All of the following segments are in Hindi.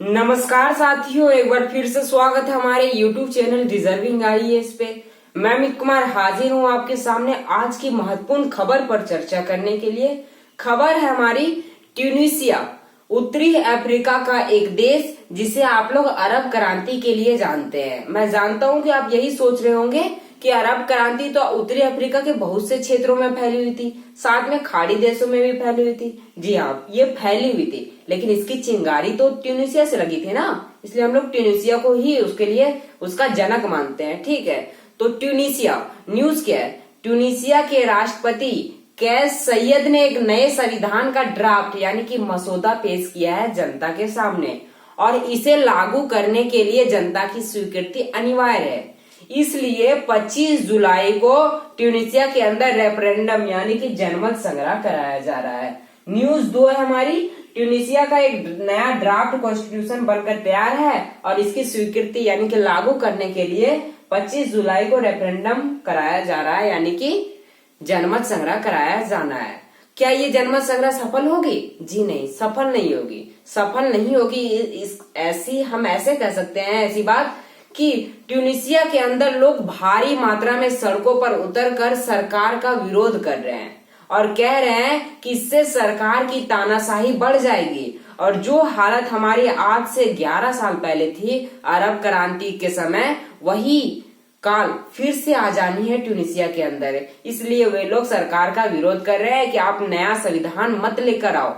नमस्कार साथियों, एक बार फिर से स्वागत है हमारे YouTube चैनल डिजर्विंग आईएएस पे। मैं अमित कुमार हाजिर हूँ आपके सामने आज की महत्वपूर्ण खबर पर चर्चा करने के लिए। खबर है हमारी ट्यूनीशिया, उत्तरी अफ्रीका का एक देश जिसे आप लोग अरब क्रांति के लिए जानते हैं। मैं जानता हूँ कि आप यही सोच रहे होंगे कि अरब क्रांति तो उत्तरी अफ्रीका के बहुत से क्षेत्रों में फैली हुई थी, साथ में खाड़ी देशों में भी फैली हुई थी। जी हाँ, ये फैली हुई थी, लेकिन इसकी चिंगारी तो ट्यूनीशिया से लगी थी ना, इसलिए हम लोग ट्यूनीशिया को ही उसके लिए उसका जनक मानते हैं। ठीक है, तो ट्यूनीशिया न्यूज क्या है? ट्यूनीशिया के राष्ट्रपति कैस सैयद ने एक नए संविधान का ड्राफ्ट यानी कि मसौदा पेश किया है जनता के सामने, और इसे लागू करने के लिए जनता की स्वीकृति अनिवार्य है। इसलिए 25 जुलाई को ट्यूनीशिया के अंदर रेफरेंडम यानी कि जनमत संग्रह कराया जा रहा है। न्यूज 2 है हमारी, ट्यूनीशिया का एक नया ड्राफ्ट कॉन्स्टिट्यूशन बनकर तैयार है और इसकी स्वीकृति यानी कि लागू करने के लिए 25 जुलाई को रेफरेंडम कराया जा रहा है, यानी कि जनमत संग्रह कराया जाना है। क्या ये जनमत संग्रह सफल होगी? जी नहीं, सफल नहीं होगी। सफल नहीं होगी हम ऐसे कह सकते हैं ऐसी बात कि ट्यूनीशिया के अंदर लोग भारी मात्रा में सड़कों पर उतरकर सरकार का विरोध कर रहे हैं और कह रहे हैं कि इससे सरकार की तानाशाही बढ़ जाएगी। और जो हालत हमारी आज से 11 साल पहले थी अरब क्रांति के समय, वही काल फिर से आ जानी है ट्यूनीशिया के अंदर। इसलिए वे लोग सरकार का विरोध कर रहे हैं कि आप नया संविधान मत लेकर आओ।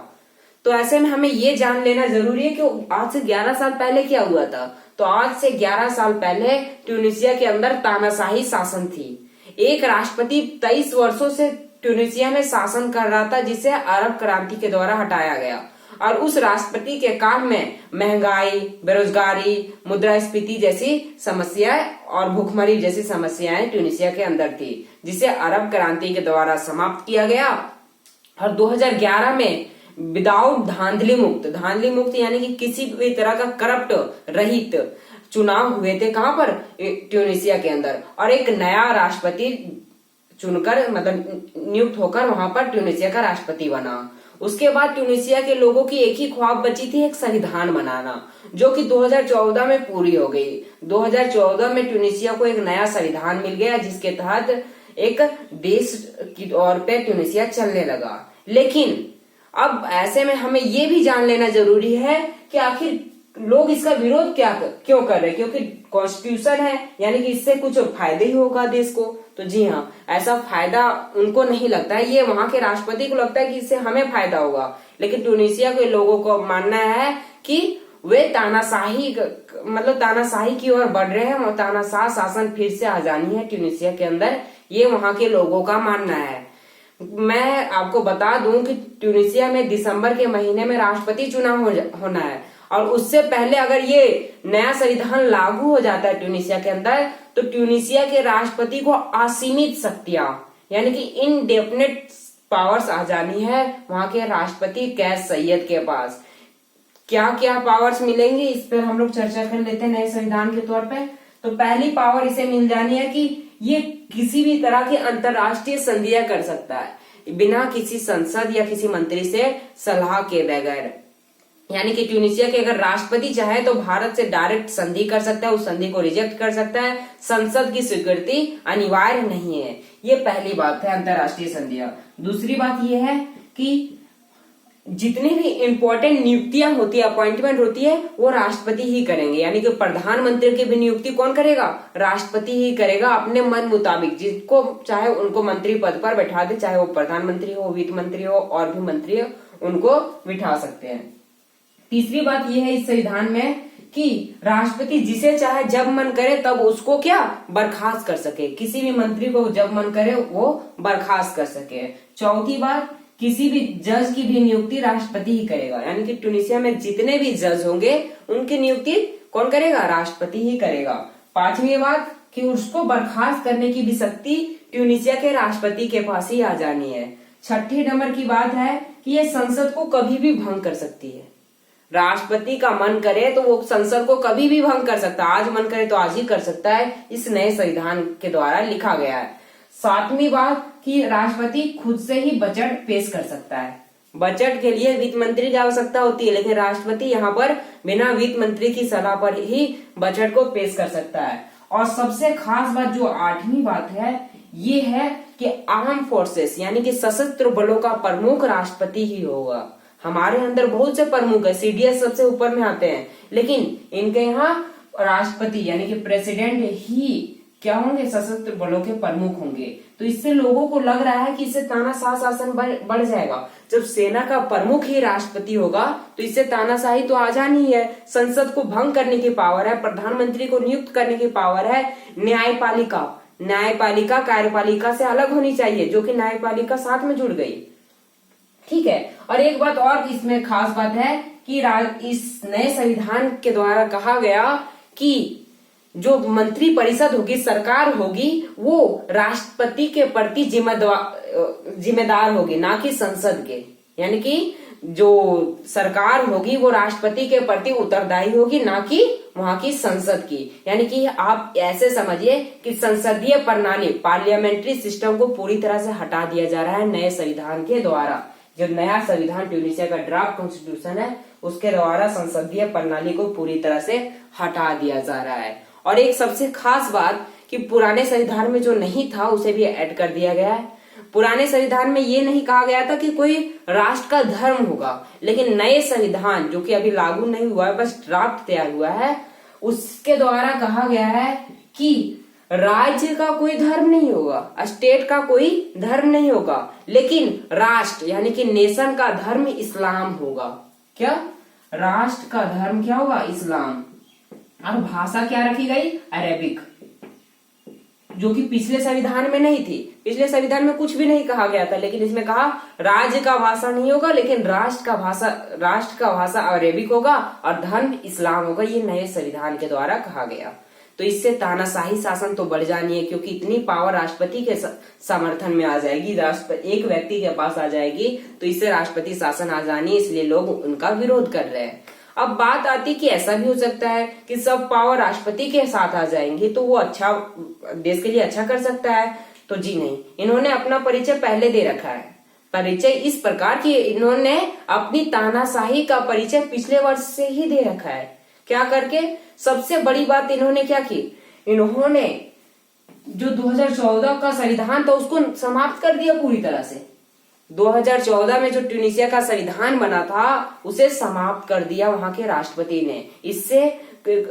तो ऐसे में हमें ये जान लेना जरूरी है कि आज से 11 साल पहले क्या हुआ था। तो आज से 11 साल पहले ट्यूनीशिया के अंदर तानाशाही शासन थी। एक राष्ट्रपति 23 वर्षों से ट्यूनीशिया में शासन कर रहा था, जिसे अरब क्रांति के द्वारा हटाया गया। और उस राष्ट्रपति के काल में महंगाई, बेरोजगारी, मुद्रास्फीति जैसी समस्याएं और भूखमरी जैसी समस्याएं ट्यूनीशिया के अंदर थी, जिसे अरब क्रांति के द्वारा समाप्त किया गया। और 2011 में विदाउट धांधली मुक्त यानी कि किसी भी तरह का करप्ट रहित चुनाव हुए थे। कहां पर? ट्यूनीशिया के अंदर। और एक नया राष्ट्रपति चुनकर मतलब नियुक्त होकर वहां पर ट्यूनीशिया का राष्ट्रपति बना। उसके बाद ट्यूनीशिया के लोगों की एक ही ख्वाब बची थी, एक संविधान बनाना, जो कि 2014 में पूरी हो गई। 2014 में ट्यूनीशिया को एक नया संविधान मिल गया, जिसके तहत एक देश की तौर पे ट्यूनीशिया चलने लगा। लेकिन अब ऐसे में हमें ये भी जान लेना जरूरी है कि आखिर लोग इसका विरोध क्यों कर रहे हैं? क्योंकि कॉन्स्टिट्यूशन है, यानी कि इससे कुछ फायदे ही होगा देश को। तो जी हाँ, ऐसा फायदा उनको नहीं लगता है, ये वहां के राष्ट्रपति को लगता है कि इससे हमें फायदा होगा। लेकिन ट्यूनीशिया के लोगों को मानना है कि वे तानाशाही की ओर बढ़ रहे हैं और तानाशाह शासन फिर से आ जानी है ट्यूनीशिया के अंदर, ये वहां के लोगों का मानना है। मैं आपको बता दूं कि ट्यूनीशिया में दिसंबर के महीने में राष्ट्रपति चुनाव होना है, और उससे पहले अगर ये नया संविधान लागू हो जाता है ट्यूनीशिया के अंदर, तो ट्यूनीशिया के राष्ट्रपति को असीमित शक्तियां यानी कि इनडेफिनेट पावर्स आ जानी है वहां के राष्ट्रपति कैस सैयद के पास। क्या क्या पावर्स मिलेंगी, इस पर हम लोग चर्चा कर लेते हैं नए संविधान के तौर पे। तो पहली पावर इसे मिल जानी है कि ये किसी भी तरह की अंतर्राष्ट्रीय संधियां कर सकता है बिना किसी संसद या किसी मंत्री से सलाह के बगैर। यानी कि ट्यूनीशिया के अगर राष्ट्रपति चाहे तो भारत से डायरेक्ट संधि कर सकता है, उस संधि को रिजेक्ट कर सकता है, संसद की स्वीकृति अनिवार्य नहीं है। ये पहली बात है, अंतर्राष्ट्रीय संधियां। दूसरी बात यह है कि जितनी भी इंपॉर्टेंट नियुक्तियां होती है, अपॉइंटमेंट होती है, वो राष्ट्रपति ही करेंगे। यानी कि प्रधानमंत्री की भी नियुक्ति कौन करेगा? राष्ट्रपति ही करेगा, अपने मन मुताबिक। जिसको चाहे उनको मंत्री पद पर बैठा दे, चाहे वो प्रधानमंत्री हो, वित्त मंत्री हो और भी मंत्री हो, उनको बिठा सकते हैं। तीसरी बात यह है इस संविधान में कि राष्ट्रपति जिसे चाहे जब मन करे तब उसको क्या बर्खास्त कर सके, किसी भी मंत्री को जब मन करे वो बर्खास्त कर सके। चौथी बात, किसी भी जज की भी नियुक्ति राष्ट्रपति ही करेगा। यानी कि ट्यूनीशिया में जितने भी जज होंगे उनकी नियुक्ति कौन करेगा? राष्ट्रपति ही करेगा। पांचवी बात कि उसको बर्खास्त करने की भी शक्ति ट्यूनीशिया के राष्ट्रपति के पास ही आ जानी है। छठी नंबर की बात है कि ये संसद को कभी भी भंग कर सकती है। राष्ट्रपति का मन करे तो वो संसद को कभी भी भंग कर सकता है, आज मन करे तो आज ही कर सकता है, इस नए संविधान के द्वारा लिखा गया है। सातवीं बात कि राष्ट्रपति खुद से ही बजट पेश कर सकता है। बजट के लिए वित्त मंत्री की आवश्यकता होती है, लेकिन राष्ट्रपति यहाँ पर बिना वित्त मंत्री की सलाह पर ही बजट को पेश कर सकता है। और सबसे खास बात जो 8वीं बात है, ये है कि आर्म फोर्सेस यानी कि सशस्त्र बलों का प्रमुख राष्ट्रपति ही होगा। हमारे अंदर बहुत से प्रमुख है, सीडीएस सबसे ऊपर में आते हैं, लेकिन इनके यहाँ राष्ट्रपति यानी कि प्रेसिडेंट ही क्या होंगे, सशस्त्र बलों के प्रमुख होंगे। तो इससे लोगों को लग रहा है कि इससे तानाशाह शासन बढ़ जाएगा। जब सेना का प्रमुख ही राष्ट्रपति होगा तो इससे तानाशाही तो आ जानी है। संसद को भंग करने की पावर है, प्रधानमंत्री को नियुक्त करने की पावर है। न्यायपालिका कार्यपालिका से अलग होनी चाहिए, जो कि न्यायपालिका साथ में जुड़ गई। ठीक है। और एक बात और इसमें खास बात है कि इस नए संविधान के द्वारा कहा गया कि जो मंत्री परिषद होगी, सरकार होगी, वो राष्ट्रपति के प्रति जिम्मेदार होगी, ना कि संसद के। यानी कि जो सरकार होगी वो राष्ट्रपति के प्रति उत्तरदायी होगी, ना कि वहां की संसद की। यानी कि आप ऐसे समझिए कि संसदीय प्रणाली, पार्लियामेंट्री सिस्टम को पूरी तरह से हटा दिया जा रहा है नए संविधान के द्वारा। जो नया संविधान ट्यूनीशिया का ड्राफ्ट कॉन्स्टिट्यूशन है, उसके द्वारा संसदीय प्रणाली को पूरी तरह से हटा दिया जा रहा है। और एक सबसे खास बात कि पुराने संविधान में जो नहीं था उसे भी ऐड कर दिया गया है। पुराने संविधान में ये नहीं कहा गया था कि कोई राष्ट्र का धर्म होगा, लेकिन नए संविधान जो कि अभी लागू नहीं हुआ है, बस ड्राफ्ट तैयार हुआ है, उसके द्वारा कहा गया है कि राज्य का कोई धर्म नहीं होगा, स्टेट का कोई धर्म नहीं होगा, लेकिन राष्ट्र यानी कि नेशन का धर्म इस्लाम होगा। क्या? राष्ट्र का धर्म क्या होगा? इस्लाम। और भाषा क्या रखी गई? अरेबिक, जो कि पिछले संविधान में नहीं थी। पिछले संविधान में कुछ भी नहीं कहा गया था, लेकिन इसमें कहा राज्य का भाषा नहीं होगा, लेकिन राष्ट्र का भाषा अरेबिक होगा और धर्म इस्लाम होगा। ये नए संविधान के द्वारा कहा गया। तो इससे तानाशाही शासन तो बढ़ जानी है, क्योंकि इतनी पावर राष्ट्रपति के समर्थन में आ जाएगी, एक व्यक्ति के पास आ जाएगी, तो इससे राष्ट्रपति शासन आ जानी है, इसलिए लोग उनका विरोध कर रहे हैं। अब बात आती कि ऐसा भी हो सकता है कि सब पावर राष्ट्रपति के साथ आ जाएंगे तो वो अच्छा, देश के लिए अच्छा कर सकता है। तो जी नहीं, इन्होंने अपना परिचय पहले दे रखा है। परिचय इस प्रकार की इन्होंने अपनी तानाशाही का परिचय पिछले वर्ष से ही दे रखा है। क्या करके? सबसे बड़ी बात इन्होंने क्या की, इन्होंने जो 2014 का संविधान था उसको समाप्त कर दिया पूरी तरह से। 2014 में जो ट्यूनीशिया का संविधान बना था उसे समाप्त कर दिया वहां के राष्ट्रपति ने। इससे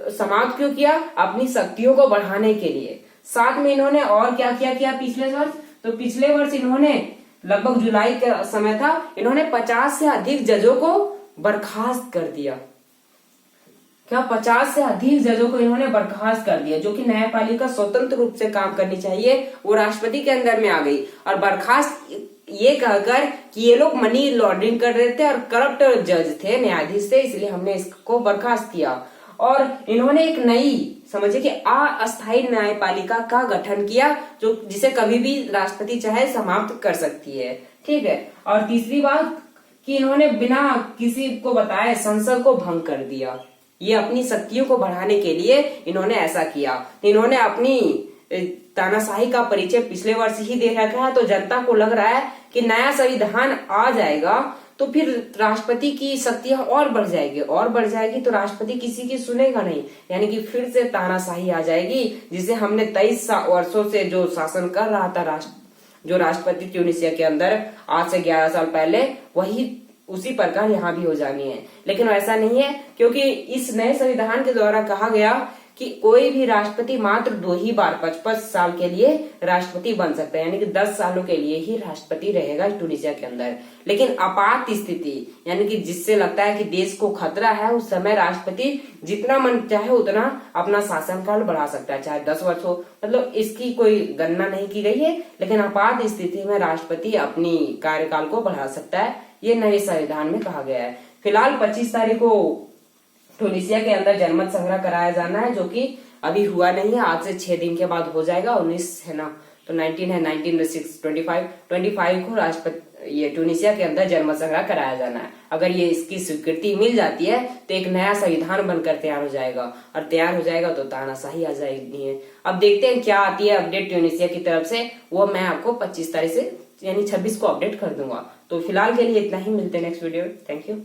समाप्त क्यों किया? अपनी शक्तियों को बढ़ाने के लिए। साथ में इन्होंने और क्या किया पिछले वर्ष? तो पिछले वर्ष इन्होंने लगभग जुलाई का समय था, इन्होंने 50 से अधिक जजों को बर्खास्त कर दिया। क्या? 50 से अधिक जजों को इन्होंने बर्खास्त कर दिया, जो कि न्यायपालिका स्वतंत्र रूप से काम करनी चाहिए वो राष्ट्रपति के अंदर में आ गई। और बर्खास्त ये कहकर कि ये लोग मनी लॉन्ड्रिंग कर रहे थे और करप्ट जज थे, न्यायाधीश थे, इसलिए हमने इसको बर्खास्त किया। और इन्होंने एक नई, समझिए कि अस्थायी न्यायपालिका का गठन किया, जो जिसे कभी भी राष्ट्रपति चाहे समाप्त कर सकती है। ठीक है। और तीसरी बात कि इन्होंने बिना किसी को बताए संसद को भंग कर दिया। ये अपनी शक्तियों को बढ़ाने के लिए इन्होंने ऐसा किया। इन्होंने अपनी तानाशाही का परिचय पिछले वर्ष ही दे रखा है, तो जनता को लग रहा है कि नया संविधान आ जाएगा तो फिर राष्ट्रपति की शक्तियां और बढ़ जाएगी तो राष्ट्रपति किसी की सुनेगा नहीं, यानी कि फिर से तानाशाही आ जाएगी, जिसे हमने 23 वर्षों से जो शासन कर रहा था जो राष्ट्रपति ट्यूनीशिया के अंदर आज से 11 साल पहले, वही उसी प्रकार यहाँ भी हो जानी है। लेकिन ऐसा नहीं है, क्योंकि इस नए संविधान के द्वारा कहा गया कि कोई भी राष्ट्रपति मात्र 2 ही बार 55 साल के लिए राष्ट्रपति बन सकता है, यानी कि 10 सालों के लिए ही राष्ट्रपति रहेगा ट्यूनीशिया के अंदर। लेकिन आपात स्थिति, यानी कि जिससे लगता है कि देश को खतरा है, उस समय राष्ट्रपति जितना मन चाहे उतना अपना शासनकाल बढ़ा सकता है, चाहे 10 वर्ष हो। मतलब इसकी कोई गणना नहीं की गई है, लेकिन आपात स्थिति में राष्ट्रपति अपनी कार्यकाल को बढ़ा सकता है, ये नए संविधान में कहा गया है। फिलहाल 25 तारीख को ट्यूनीशिया के अंदर जनमत संग्रह कराया जाना है, जो कि अभी हुआ नहीं है, आज से 6 दिन के बाद हो जाएगा। 19 है ना, तो 19 है, 19 6 25 को राष्ट्रपति ये ट्यूनीशिया के अंदर जनमत संग्रह कराया जाना है। अगर ये इसकी स्वीकृति मिल जाती है तो एक नया संविधान बनकर तैयार हो जाएगा, और तैयार हो जाएगा तो तानाशाही आ जाएगी। अब देखते हैं क्या आती है अपडेट ट्यूनीशिया की तरफ से, वो मैं आपको 25 तारीख से यानी 26 को अपडेट कर दूंगा। तो फिलहाल के लिए इतना ही, मिलते हैं नेक्स्ट वीडियो में। Thank you.